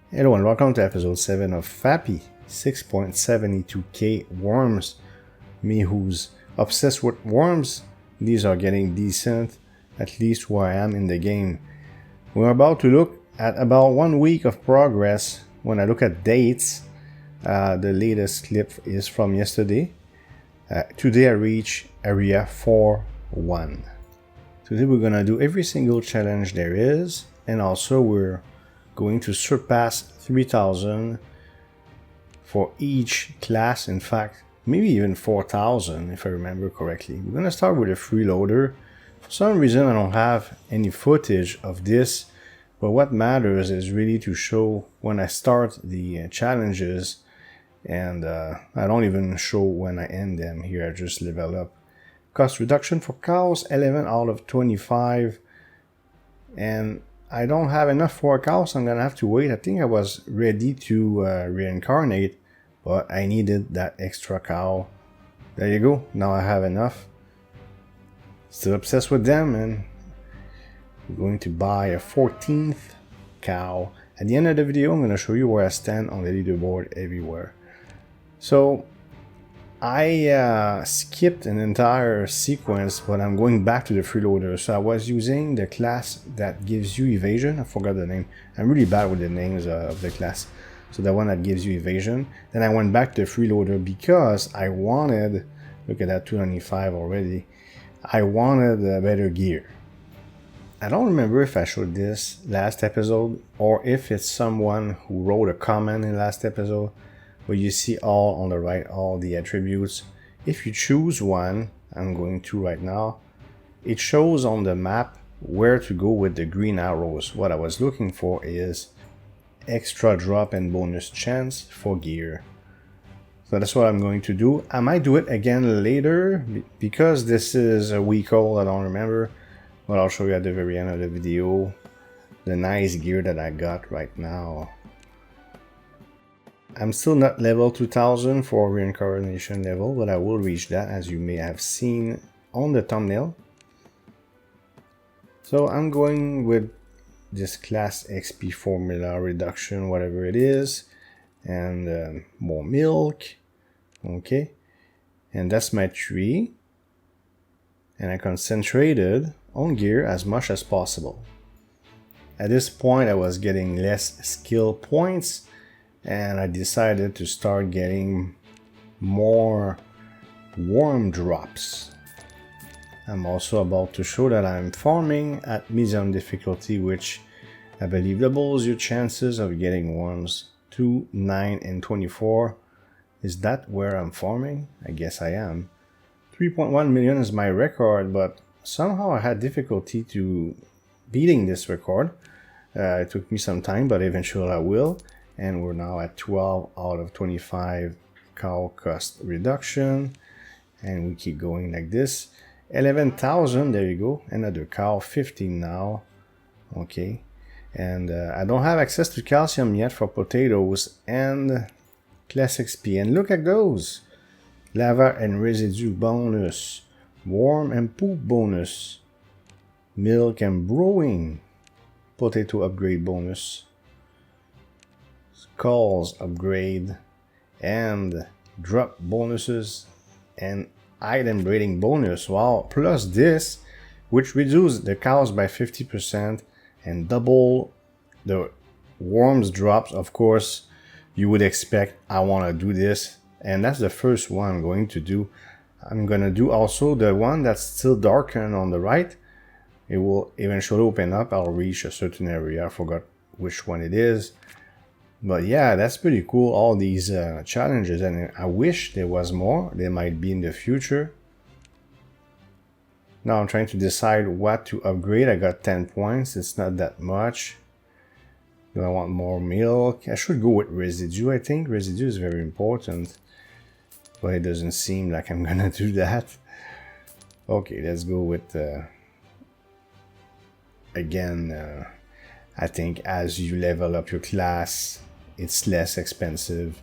Hello and welcome to episode 7 of FAPI, 6.72k worms. Me who's obsessed with worms, these are getting decent, at least where I am in the game. We're about to look at about 1 week of progress. When I look at dates, the latest clip is from yesterday. Today I reached area 4-1. Today we're gonna do every single challenge there is, and also we're going to surpass 3,000 for each class. In fact, maybe even 4,000 if I remember correctly. We're gonna start with a freeloader. For some reason I don't have any footage of this, but what matters is really to show when I start the challenges, and I don't even show when I end them. Here I just level up. Cost reduction for cows, 11 out of 25, and I don't have enough for a cow, so I'm gonna have to wait. I think I was ready to reincarnate, but I needed that extra cow. There you go, now I have enough. Still obsessed with them, and I'm going to buy a 14th cow. At the end of the video, I'm gonna show you where I stand on the leaderboard everywhere. So I skipped an entire sequence, but I'm going back to the freeloader. So I was using the class that gives you evasion. I forgot the name. I'm really bad with the names of the class. So the one that gives you evasion. Then I went back to the freeloader because I wanted, look at that, 295 already. I wanted better gear. I don't remember if I showed this last episode or if it's someone who wrote a comment in the last episode. But you see all on the right, all the attributes. If you choose one, I'm going to right now, it shows on the map where to go with the green arrows. What I was looking for is extra drop and bonus chance for gear. So that's what I'm going to do. I might do it again later because this is a week old, I don't remember. But I'll show you at the very end of the video the nice gear that I got right now. I'm still not level 2000 for reincarnation level, but I will reach that, as you may have seen on the thumbnail. So I'm going with this class XP formula reduction, whatever it is, and more milk. Okay, and that's my tree. And I concentrated on gear as much as possible. At this point I was getting less skill points, and I decided to start getting more worm drops. I'm also about to show that I'm farming at medium difficulty, which I believe doubles your chances of getting worms to 9 and 24. Is that where I'm farming? I guess I am. 3.1 million is my record, but somehow I had difficulty to beating this record. It took me some time, but eventually I will. And we're now at 12 out of 25 cow cost reduction. And we keep going like this. 11,000, there you go. Another cow, 15 now. Okay. And I don't have access to calcium yet for potatoes and class XP. And look at those. Lava and residue bonus. Worm and poop bonus. Milk and brewing. Potato upgrade bonus. Skulls upgrade, and drop bonuses, and item breeding bonus. Wow, plus this, which reduces the cows by 50% and double the worms drops. Of course, you would expect I want to do this, and that's the first one I'm going to do. I'm going to do also the one that's still darkened on the right. It will eventually open up. I'll reach a certain area. I forgot which one it is. But yeah, that's pretty cool, all these challenges, and I wish there was more. There might be in the future. Now I'm trying to decide what to upgrade. I got 10 points, it's not that much. Do I want more milk? I should go with residue, I think. Residue is very important, but it doesn't seem like I'm gonna do that. Okay, let's go with, again, I think as you level up your class, it's less expensive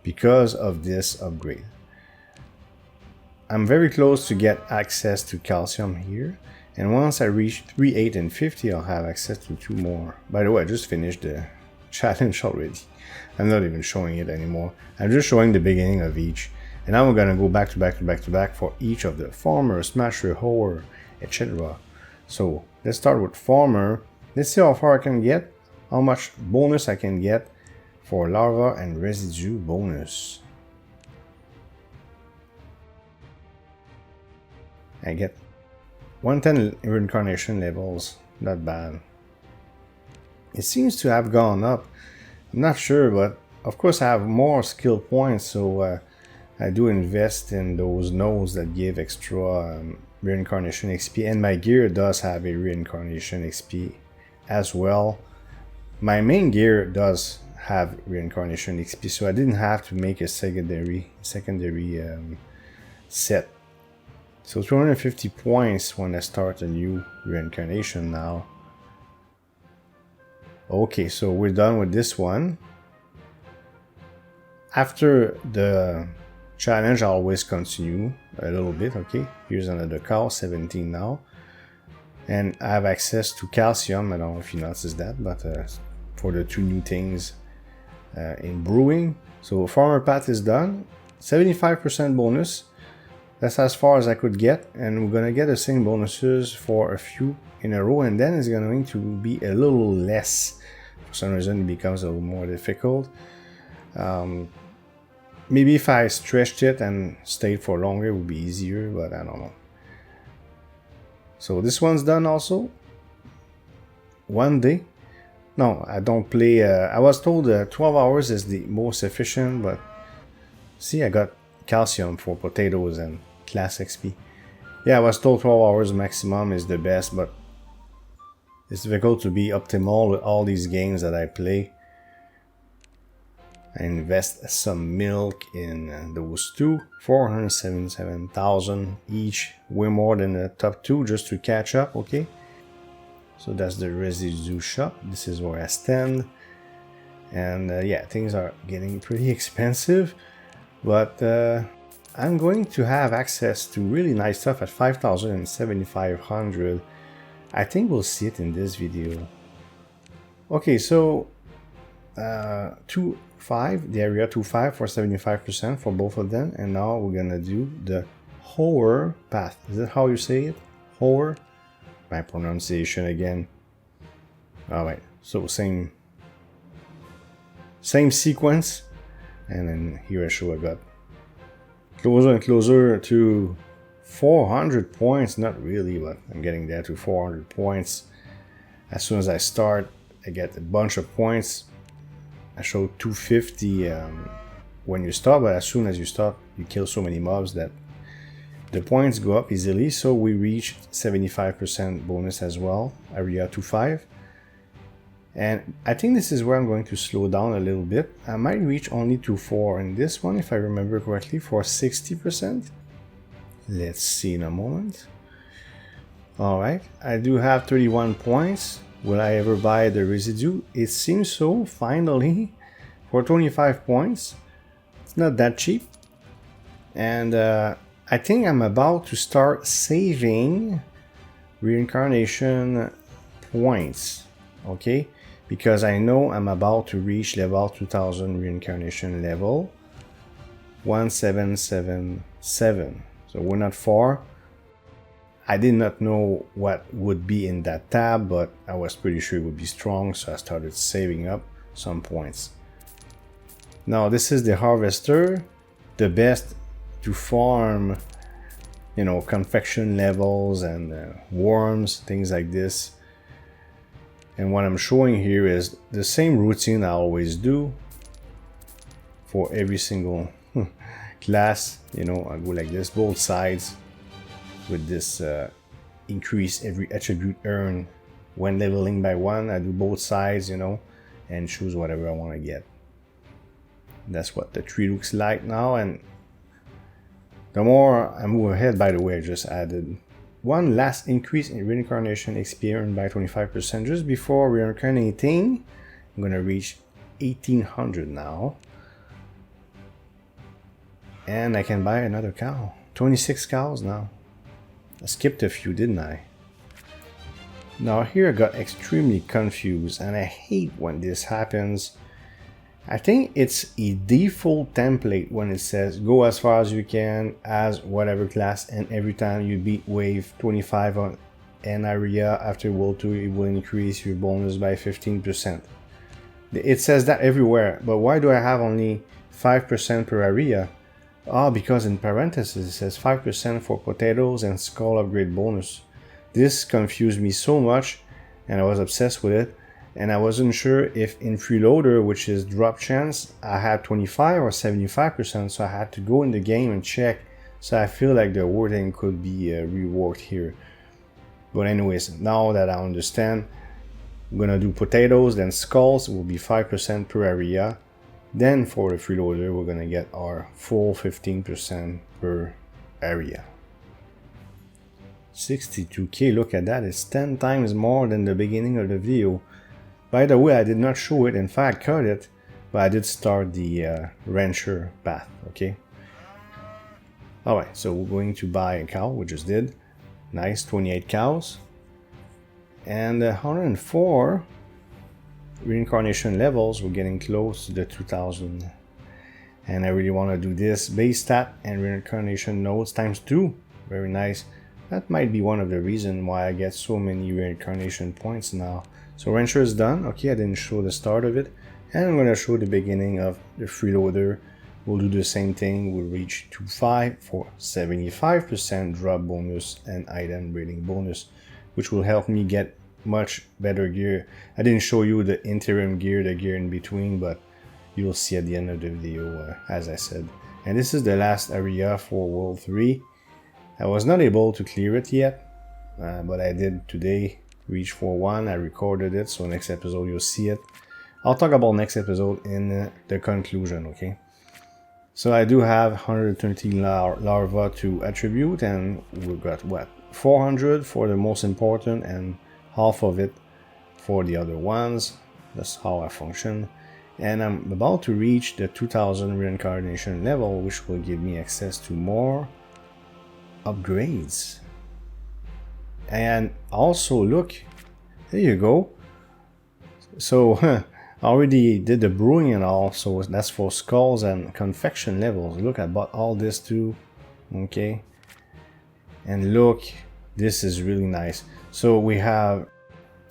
because of this upgrade. I'm very close to get access to calcium here, and once I reach 3, 8, and 50, I'll have access to 2 more. By the way, I just finished the challenge already. I'm not even showing it anymore. I'm just showing the beginning of each. And now we're gonna go back to back to back to back for each of the farmer, smasher, hoer, etc. So let's start with farmer. Let's see how far I can get, how much bonus I can get for larva and residue bonus. I get 110 reincarnation levels, not bad. It seems to have gone up. I'm not sure, but of course I have more skill points, so I do invest in those nodes that give extra reincarnation XP, and my gear does have a reincarnation XP as well. My main gear does have reincarnation XP, so I didn't have to make a secondary set. So 250 points when I start a new reincarnation now. Okay, so we're done with this one. After the challenge, I always continue a little bit. Okay, here's another cow, 17 now. And I have access to calcium. I don't know if you noticed that, but for the 2 new things in brewing. So farmer path is done. 75% bonus. That's as far as I could get. And we're going to get the same bonuses for a few in a row. And then it's going to be a little less. For some reason, it becomes a little more difficult. Maybe if I stretched it and stayed for longer, it would be easier, but I don't know. So this one's done also. 1 day. No, I don't play. I was told 12 hours is the most efficient, but see, I got calcium for potatoes and class XP. Yeah, I was told 12 hours maximum is the best, but it's difficult to be optimal with all these games that I play. I invest some milk in those 2, 477,000 each, way more than the top 2 just to catch up, okay? So that's the residue shop. This is where I stand. And yeah, things are getting pretty expensive, but I'm going to have access to really nice stuff at 5,000 and 7,500. I think we'll see it in this video. Okay, so 2.5, the area 2.5 for 75% for both of them, and now we're gonna do the hoer path. Is that how you say it? Hoer? My pronunciation again. Alright, so same sequence, and then here I show I got closer and closer to 400 points. Not really, but I'm getting there to 400 points. As soon as I start, I get a bunch of points. I showed 250 when you start, but as soon as you start, you kill so many mobs that the points go up easily. So we reached 75% bonus as well, area 2.5. And I think this is where I'm going to slow down a little bit. I might reach only 2.4 in this one, if I remember correctly, for 60%. Let's see in a moment. Alright, I do have 31 points. Will I ever buy the residue? It seems so, finally, for 25 points. It's not that cheap. And I think I'm about to start saving reincarnation points, okay? Because I know I'm about to reach level 2000 reincarnation level 1777. So we're not far. I did not know what would be in that tab, but I was pretty sure it would be strong, so I started saving up some points. Now this is the harvester, the best to farm, you know, confection levels and worms, things like this. And what I'm showing here is the same routine I always do for every single class. You know, I go like this, both sides, with this increase every attribute earned when leveling by 1. I do both sides, you know, and choose whatever I want to get. That's what the tree looks like now. And the more I move ahead, by the way, I just added one last increase in reincarnation XP earned by 25% just before reincarnating. I'm gonna reach 1800 now, and I can buy another cow. 26 cows now. I skipped a few, didn't I? Now here I got extremely confused, and I hate when this happens. I think it's a default template when it says go as far as you can as whatever class, and every time you beat wave 25 on an area after World 2 it will increase your bonus by 15%. It says that everywhere, but why do I have only 5% per area? Because in parentheses it says 5% for potatoes and skull upgrade bonus. This confused me so much and I was obsessed with it, and I wasn't sure if in Freeloader, which is drop chance, I had 25 or 75%, so I had to go in the game and check. So I feel like the wording could be reworked here. But anyways, now that I understand, I'm gonna do potatoes, then skulls will be 5% per area. Then for the Freeloader, we're gonna get our full 15% per area. 62k, look at that, it's 10 times more than the beginning of the video. By the way, I did not show it, in fact cut it, but I did start the rancher path, okay? Alright, so we're going to buy a cow, we just did. Nice, 28 cows. And 104 reincarnation levels, we're getting close to the 2000. And I really want to do this. Base stat and reincarnation nodes times 2, very nice. That might be one of the reasons why I get so many reincarnation points now. So rancher is done. Okay, I didn't show the start of it. And I'm going to show the beginning of the Freeloader. We'll do the same thing. We'll reach 2.5 for 75% drop bonus and item rating bonus, which will help me get much better gear. I didn't show you the interim gear, the gear in between, but you'll see at the end of the video, as I said. And this is the last area for World 3. I was not able to clear it yet, but I did today reach 4-1. I recorded it, so next episode you'll see it. I'll talk about next episode in the conclusion, okay? So I do have 120 larva to attribute, and we've got what? 400 for the most important and half of it for the other ones. That's how I function. And I'm about to reach the 2000 reincarnation level, which will give me access to more upgrades. And also look, there you go. So I already did the brewing and all, so that's for skulls and confection levels. Look, I bought all this too. Okay, and look, this is really nice. So we have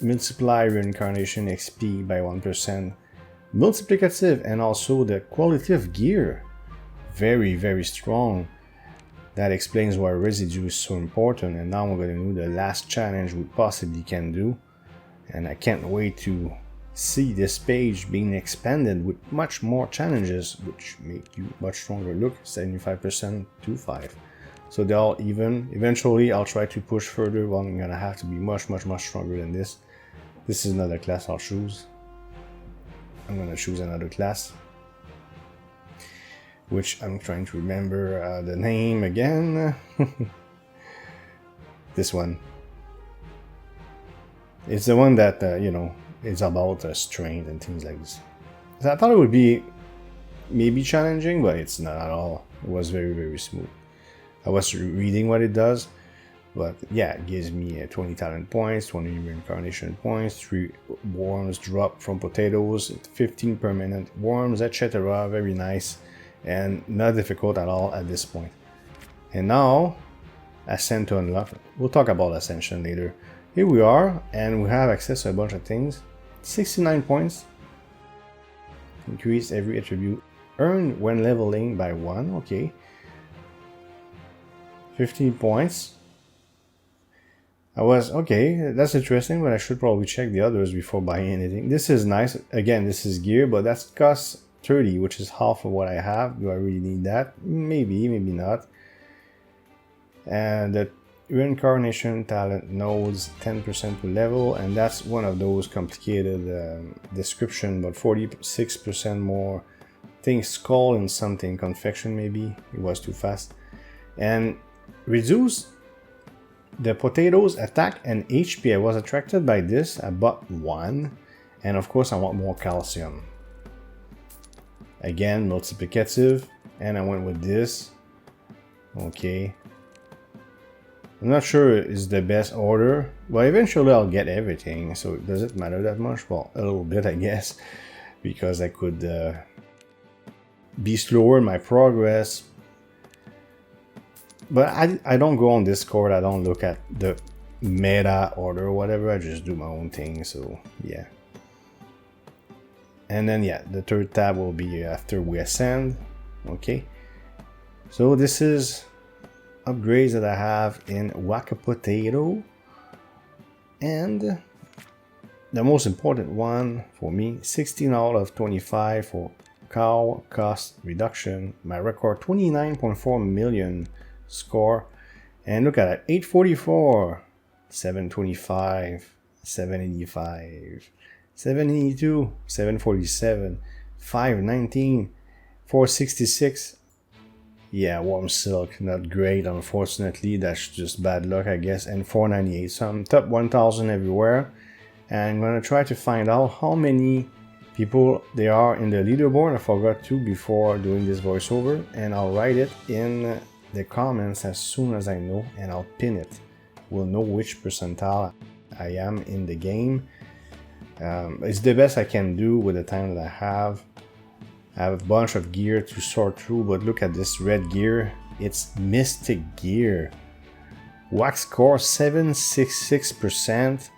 multiply reincarnation XP by 1%, multiplicative, and also the quality of gear, very, very strong. That explains why residue is so important. And now we're going to do the last challenge we possibly can do, and I can't wait to see this page being expanded with much more challenges, which make you much stronger. Look, 75% to 5. So they're all even. Eventually I'll try to push further, but I'm gonna have to be much stronger than this. This is another class I'll choose. I'm gonna choose another class, which I'm trying to remember the name again. This one. It's the one that, you know, it's about strength and things like this. So I thought it would be maybe challenging, but it's not at all. It was very smooth. I was reading what it does, but yeah, it gives me 20 talent points, 20 reincarnation points, 3 worms drop from potatoes, 15 permanent worms, etc. Very nice. And not difficult at all at this point. And now, Ascend to unlock. We'll talk about Ascension later. Here we are, and we have access to a bunch of things. 69 points. Increase every attribute. Earn when leveling by 1, okay. 15 points. Okay, that's interesting, but I should probably check the others before buying anything. This is nice. Again, this is gear, but that costs 30, which is half of what I have. Do I really need that? Maybe not. And the reincarnation talent nodes 10% per level, and that's one of those complicated description, but 46% more. I think skull and something confection, maybe it was too fast. And reduce the potatoes attack and HP. I was attracted by this. I bought one, and of course I want more calcium. Again, multiplicative, and I went with this. Okay, I'm not sure it's the best order, but eventually I'll get everything, so does it matter that much? Well, a little bit, I guess, because I could be slower in my progress. But I don't go on Discord, I don't look at the meta order or whatever, I just do my own thing, so yeah. And then yeah, the third tab will be after we ascend. Okay, so this is upgrades that I have in Waka Potato, and the most important one for me, 16 out of 25 for cow cost reduction. My record 29.4 million score, and look at it, 844, 725, 785, 782, 747, 519, 466. Yeah, warm silk, not great, unfortunately. That's just bad luck, I guess. And 498. So I'm top 1000 everywhere. And I'm gonna try to find out how many people there are in the leaderboard. I forgot to before doing this voiceover, and I'll write it in the comments as soon as I know, and I'll pin it. We'll know which percentile I am in the game. It's the best I can do with the time that I have. I have a bunch of gear to sort through, but look at this red gear. It's mystic gear. Wax score 766%.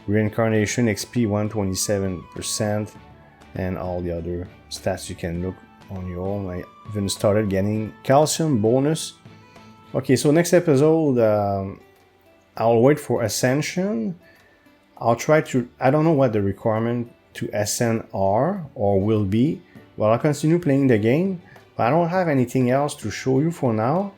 Reincarnation XP 127%. And all the other stats you can look on your own. I even started getting calcium bonus. Okay, so next episode, I'll wait for Ascension. I'll try to, I don't know what the requirement to ascend are or will be. Well, I'll continue playing the game, but I don't have anything else to show you for now.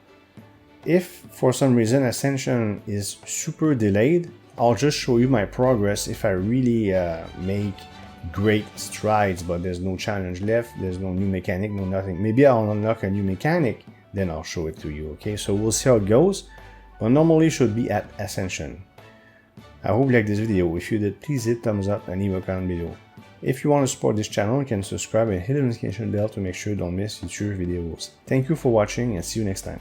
If for some reason Ascension is super delayed, I'll just show you my progress if I really make great strides, but there's no challenge left, there's no new mechanic, no nothing. Maybe I'll unlock a new mechanic, then I'll show it to you, okay? So we'll see how it goes, but normally it should be at Ascension. I hope you liked this video. If you did, please hit thumbs up and leave a comment below. If you want to support this channel, you can subscribe and hit the notification bell to make sure you don't miss future videos. Thank you for watching and see you next time.